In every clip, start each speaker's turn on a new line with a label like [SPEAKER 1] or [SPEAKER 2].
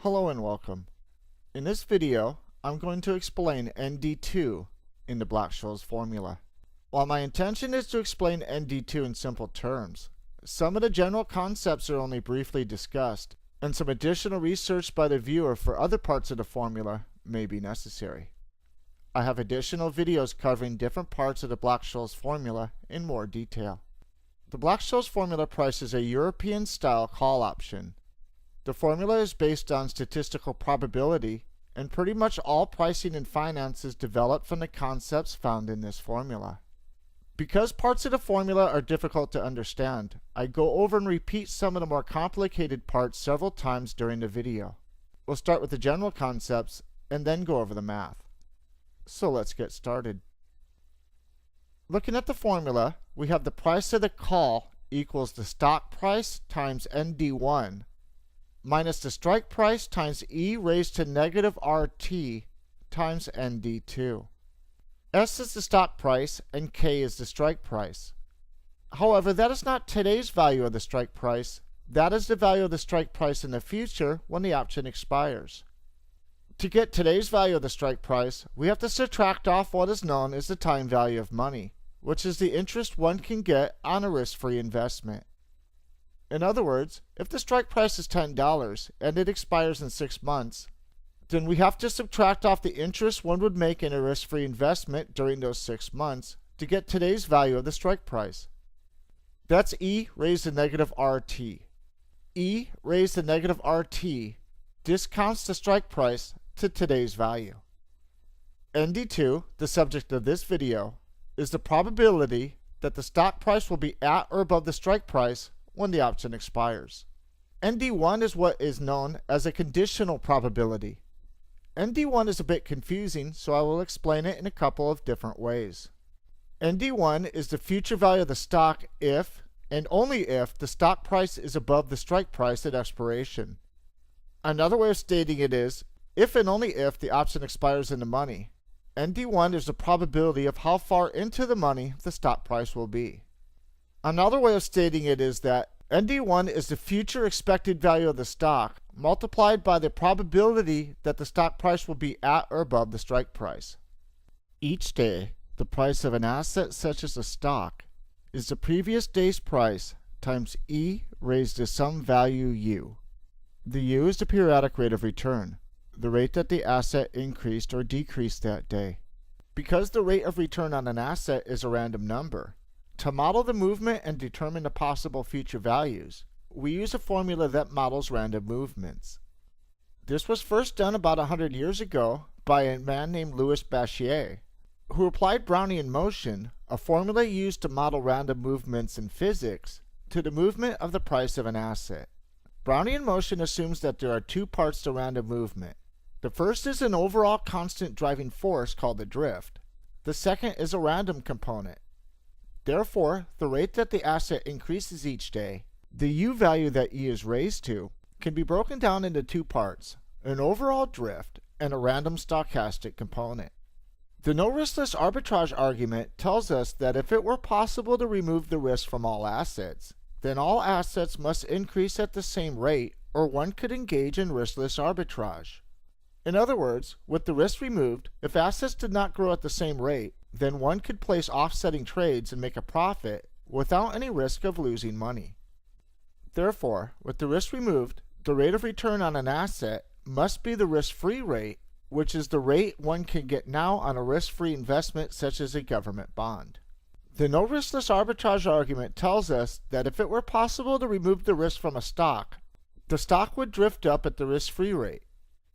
[SPEAKER 1] Hello and welcome. In this video, I'm going to explain ND2 in the Black Scholes formula. While my intention is to explain ND2 in simple terms, some of the general concepts are only briefly discussed, and some additional research by the viewer for other parts of the formula may be necessary. I have additional videos covering different parts of the Black Scholes formula in more detail. The Black Scholes formula prices a European-style call option. The formula is based on statistical probability, and pretty much all pricing in finance is developed from the concepts found in this formula. Because parts of the formula are difficult to understand, I go over and repeat some of the more complicated parts several times during the video. We'll start with the general concepts and then go over the math. So let's get started. Looking at the formula, we have the price of the call equals the stock price times ND1 minus the strike price times e raised to negative RT times ND2. S is the stock price and K is the strike price. However, that is not today's value of the strike price. That is the value of the strike price in the future when the option expires. To get today's value of the strike price, we have to subtract off what is known as the time value of money, which is the interest one can get on a risk-free investment. In other words, if the strike price is $10 and it expires in 6 months, then we have to subtract off the interest one would make in a risk-free investment during those 6 months to get today's value of the strike price. That's e raised to negative RT. E raised to negative RT discounts the strike price to today's value. ND2, the subject of this video, is the probability that the stock price will be at or above the strike price when the option expires. ND1 is what is known as a conditional probability. ND1 is a bit confusing, so I will explain it in a couple of different ways. ND1 is the future value of the stock if, and only if, the stock price is above the strike price at expiration. Another way of stating it is, if and only if the option expires in the money. ND1 is the probability of how far into the money the stock price will be. Another way of stating it is that ND1 is the future expected value of the stock multiplied by the probability that the stock price will be at or above the strike price. Each day, the price of an asset such as a stock is the previous day's price times e raised to some value u. The u is the periodic rate of return, the rate that the asset increased or decreased that day. Because the rate of return on an asset is a random number, to model the movement and determine the possible future values, we use a formula that models random movements. This was first done about 100 years ago by a man named Louis Bachier, who applied Brownian motion, a formula used to model random movements in physics, to the movement of the price of an asset. Brownian motion assumes that there are two parts to random movement. The first is an overall constant driving force called the drift. The second is a random component. Therefore, the rate that the asset increases each day, the u value that e is raised to, can be broken down into two parts, an overall drift and a random stochastic component. The no-riskless arbitrage argument tells us that if it were possible to remove the risk from all assets, then all assets must increase at the same rate or one could engage in riskless arbitrage. In other words, with the risk removed, if assets did not grow at the same rate, then one could place offsetting trades and make a profit without any risk of losing money. Therefore, with the risk removed, the rate of return on an asset must be the risk-free rate, which is the rate one can get now on a risk-free investment such as a government bond. The no-riskless arbitrage argument tells us that if it were possible to remove the risk from a stock, the stock would drift up at the risk-free rate.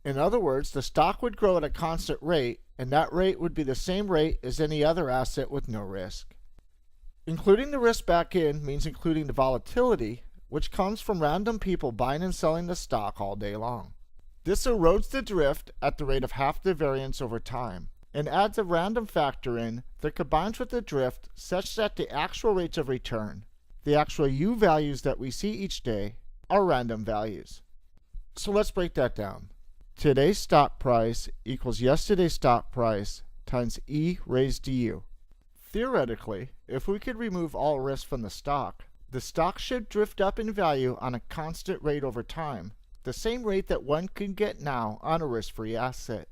[SPEAKER 1] In other words, the stock would grow at a constant rate, and that rate would be the same rate as any other asset with no risk. Including the risk back in means including the volatility, which comes from random people buying and selling the stock all day long. This erodes the drift at the rate of half the variance over time, and adds a random factor in that combines with the drift such that the actual rates of return, the actual u values that we see each day, are random values. So let's break that down. Today's stock price equals yesterday's stock price times e raised to u. Theoretically, if we could remove all risk from the stock should drift up in value on a constant rate over time, the same rate that one can get now on a risk-free asset.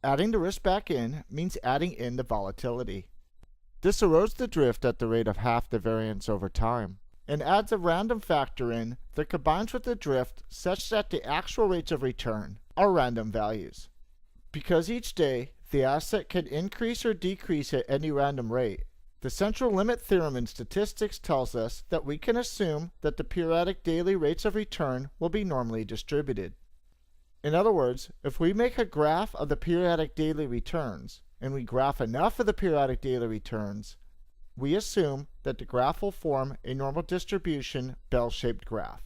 [SPEAKER 1] Adding the risk back in means adding in the volatility. This erodes the drift at the rate of half the variance over time, and adds a random factor in that combines with the drift such that the actual rates of return are random values. Because each day the asset can increase or decrease at any random rate, the central limit theorem in statistics tells us that we can assume that the periodic daily rates of return will be normally distributed. In other words, if we make a graph of the periodic daily returns, and we graph enough of the periodic daily returns, we assume that the graph will form a normal distribution bell-shaped graph.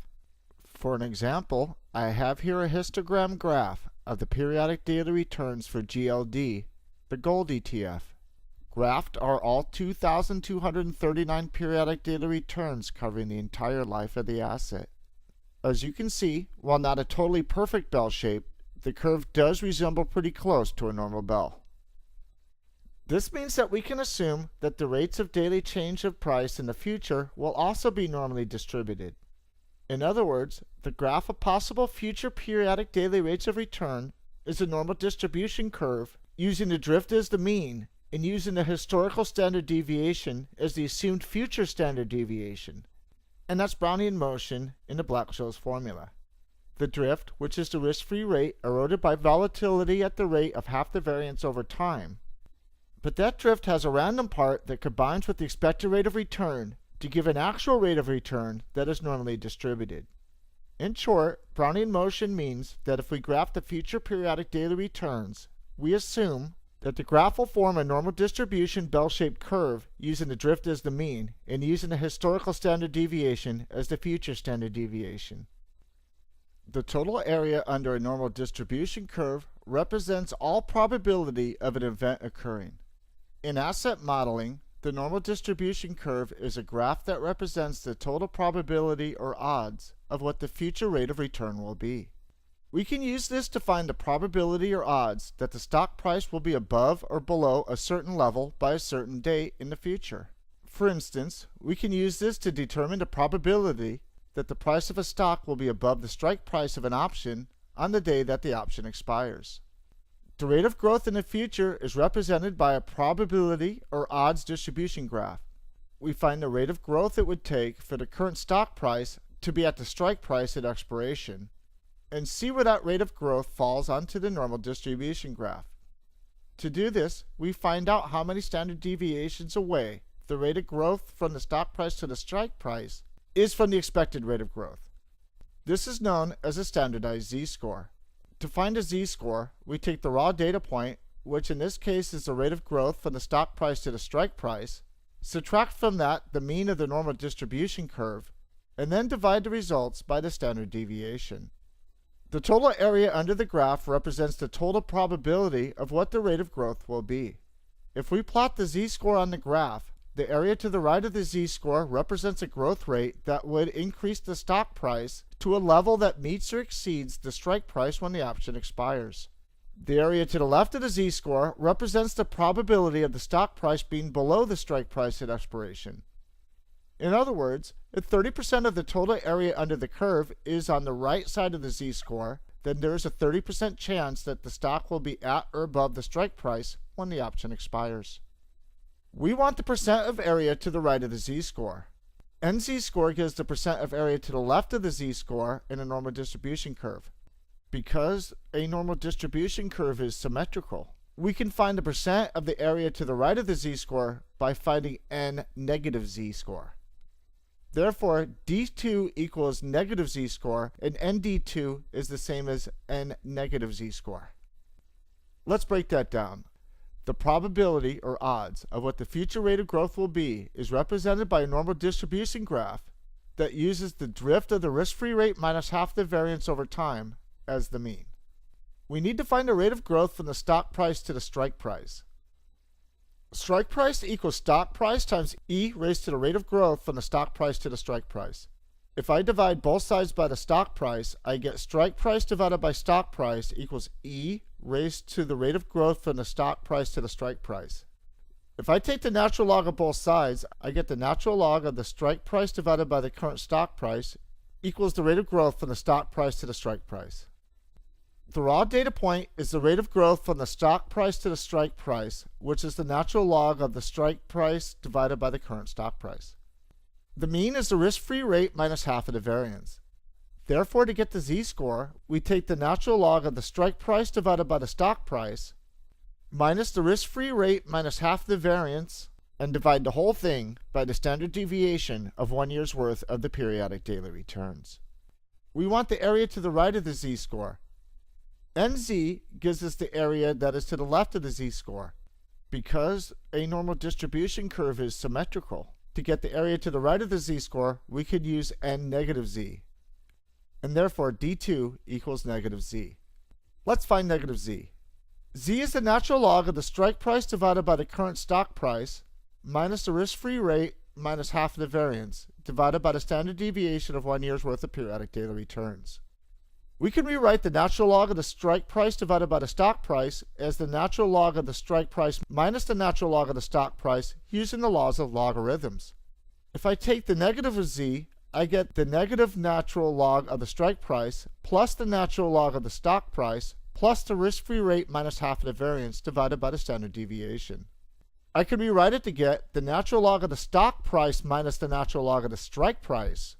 [SPEAKER 1] For an example, I have here a histogram graph of the periodic daily returns for GLD, the gold ETF. Graphed are all 2,239 periodic daily returns covering the entire life of the asset. As you can see, while not a totally perfect bell shape, the curve does resemble pretty close to a normal bell. This means that we can assume that the rates of daily change of price in the future will also be normally distributed. In other words, the graph of possible future periodic daily rates of return is a normal distribution curve using the drift as the mean and using the historical standard deviation as the assumed future standard deviation. And that's Brownian motion in the Black Scholes formula. The drift, which is the risk-free rate eroded by volatility at the rate of half the variance over time. But that drift has a random part that combines with the expected rate of return to give an actual rate of return that is normally distributed. In short, Brownian motion means that if we graph the future periodic daily returns, we assume that the graph will form a normal distribution bell-shaped curve using the drift as the mean and using the historical standard deviation as the future standard deviation. The total area under a normal distribution curve represents all probability of an event occurring. In asset modeling, the normal distribution curve is a graph that represents the total probability or odds of what the future rate of return will be. We can use this to find the probability or odds that the stock price will be above or below a certain level by a certain date in the future. For instance, we can use this to determine the probability that the price of a stock will be above the strike price of an option on the day that the option expires. The rate of growth in the future is represented by a probability or odds distribution graph. We find the rate of growth it would take for the current stock price to be at the strike price at expiration, and see where that rate of growth falls onto the normal distribution graph. To do this, we find out how many standard deviations away the rate of growth from the stock price to the strike price is from the expected rate of growth. This is known as a standardized z-score. To find a z-score, we take the raw data point, which in this case is the rate of growth from the stock price to the strike price, subtract from that the mean of the normal distribution curve, and then divide the results by the standard deviation. The total area under the graph represents the total probability of what the rate of growth will be. If we plot the z-score on the graph, the area to the right of the z-score represents a growth rate that would increase the stock price to a level that meets or exceeds the strike price when the option expires. The area to the left of the z-score represents the probability of the stock price being below the strike price at expiration. In other words, if 30% of the total area under the curve is on the right side of the z-score, then there is a 30% chance that the stock will be at or above the strike price when the option expires. We want the percent of area to the right of the z-score. NZ-score gives the percent of area to the left of the z-score in a normal distribution curve. Because a normal distribution curve is symmetrical, we can find the percent of the area to the right of the z-score by finding n negative z-score. Therefore, D2 equals negative z-score, and ND2 is the same as n negative z-score. Let's break that down. The probability or odds of what the future rate of growth will be is represented by a normal distribution graph that uses the drift of the risk-free rate minus half the variance over time as the mean. We need to find the rate of growth from the stock price to the strike price. Strike price equals stock price times E raised to the rate of growth from the stock price to the strike price. If I divide both sides by the stock price, I get strike price divided by stock price equals E raised to the rate of growth from the stock price to the strike price. If I take the natural log of both sides, I get the natural log of the strike price divided by the current stock price equals the rate of growth from the stock price to the strike price. The raw data point is the rate of growth from the stock price to the strike price, which is the natural log of the strike price divided by the current stock price. The mean is the risk-free rate minus half of the variance. Therefore, to get the z-score, we take the natural log of the strike price divided by the stock price minus the risk-free rate minus half the variance, and divide the whole thing by the standard deviation of 1 year's worth of the periodic daily returns. We want the area to the right of the z-score. NZ gives us the area that is to the left of the z-score. Because a normal distribution curve is symmetrical, to get the area to the right of the z-score, we could use n negative z. And therefore, d2 equals negative z. Let's find negative z. Z is the natural log of the strike price divided by the current stock price minus the risk-free rate minus half of the variance divided by the standard deviation of 1 year's worth of periodic daily returns. We can rewrite the natural log of the strike price divided by the stock price as the natural log of the strike price minus the natural log of the stock price using the laws of logarithms. If I take the negative of z, I get the negative natural log of the strike price plus the natural log of the stock price plus the risk-free rate minus half of the variance divided by the standard deviation. I can rewrite it to get the natural log of the stock price minus the natural log of the strike price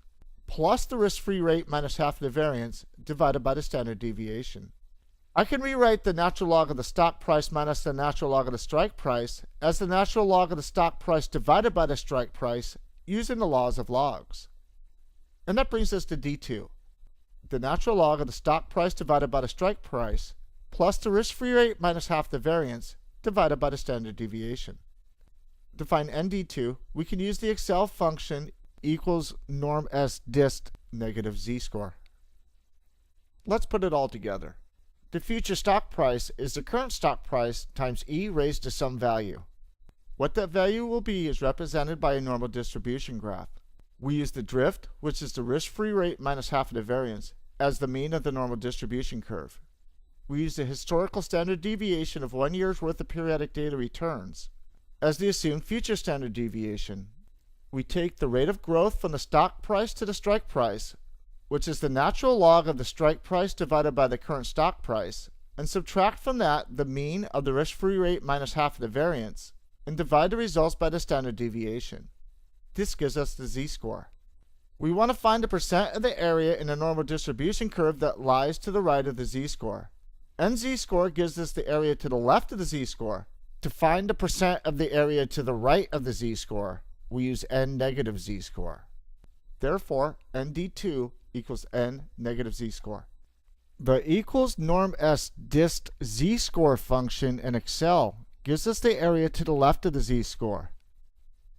[SPEAKER 1] plus the risk-free rate minus half of the variance divided by the standard deviation. I can rewrite the natural log of the stock price minus the natural log of the strike price as the natural log of the stock price divided by the strike price using the laws of logs. And that brings us to D2. The natural log of the stock price divided by the strike price plus the risk-free rate minus half the variance divided by the standard deviation. To find ND2, we can use the Excel function equals norm s dist negative z-score. Let's put it all together. The future stock price is the current stock price times e raised to some value. What that value will be is represented by a normal distribution graph. We use the drift, which is the risk-free rate minus half of the variance, as the mean of the normal distribution curve. We use the historical standard deviation of 1 year's worth of periodic daily returns as the assumed future standard deviation. We take the rate of growth from the stock price to the strike price, which is the natural log of the strike price divided by the current stock price, and subtract from that the mean of the risk-free rate minus half of the variance, and divide the results by the standard deviation. This gives us the z-score. We want to find the percent of the area in a normal distribution curve that lies to the right of the z-score. NZ-score gives us the area to the left of the z-score. To find the percent of the area to the right of the z-score, we use n negative z-score. Therefore, ND2 equals n negative z-score. The equals norm s dist z-score function in Excel gives us the area to the left of the z-score.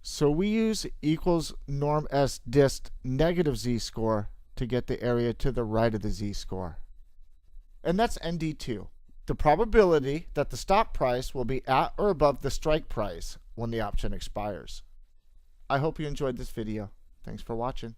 [SPEAKER 1] So we use equals norm s dist negative z-score to get the area to the right of the z-score. And that's ND2, the probability that the stock price will be at or above the strike price when the option expires. I hope you enjoyed this video. Thanks for watching.